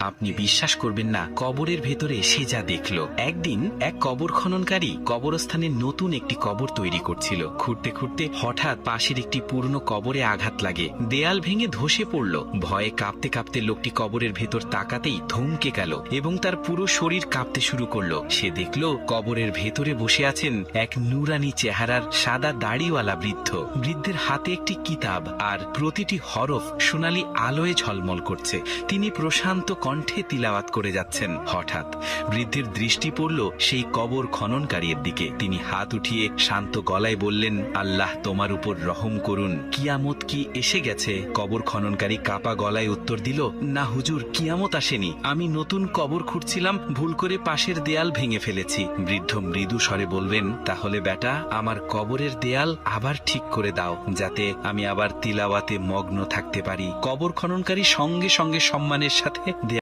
আপনি বিশ্বাস করবেন না, কবরের ভেতরে সে যা দেখল। একদিন এক কবর খননকারী কবরস্থানে নতুন একটি কবর তৈরি করছিল। খুঁড়তে খুঁড়তে হঠাৎ পাশের একটি পুরনো কবরে আঘাত লাগে, দেয়াল ভেঙে ধসে পড়ল। ভয়ে কাঁপতে কাঁপতে লোকটি কবরের ভেতর তাকাতেই থমকে গেল এবং তার পুরো শরীর কাঁপতে শুরু করলো। সে দেখল কবরের ভেতরে বসে আছেন এক নুরানি চেহারার সাদা দাড়িওয়ালা বৃদ্ধ। বৃদ্ধের হাতে একটি কিতাব, আর প্রতিটি হরফ সোনালী আলোয় ঝলমল করছে। তিনি প্রশান্ত কণ্ঠে তিলাওয়াত করে যাচ্ছেন। হঠাৎ বৃদ্ধের দৃষ্টি পড়ল সেই কবর খননকারীর দিকে। তিনি হাত উঠিয়ে শান্ত গলায় বললেন, আল্লাহ তোমার উপর রহম করুন, কিয়ামত কি এসে গেছে? কবর খননকারী কাপা গলায় উত্তর দিল, না হুজুর, কিয়ামত আসেনি। আমি নতুন কবর খুঁড়ছিলাম, ভুল করে পাশের দেয়াল ভেঙে ফেলেছি। বৃদ্ধ মৃদু স্বরে বলবেন, তাহলে বেটা, আমার কবরের দেয়াল আবার ঠিক করে দাও, যাতে আমি আবার তিলাওয়াতে মগ্ন থাকতে পারি। কবর খননকারী সঙ্গে সঙ্গে সম্মানের সাথে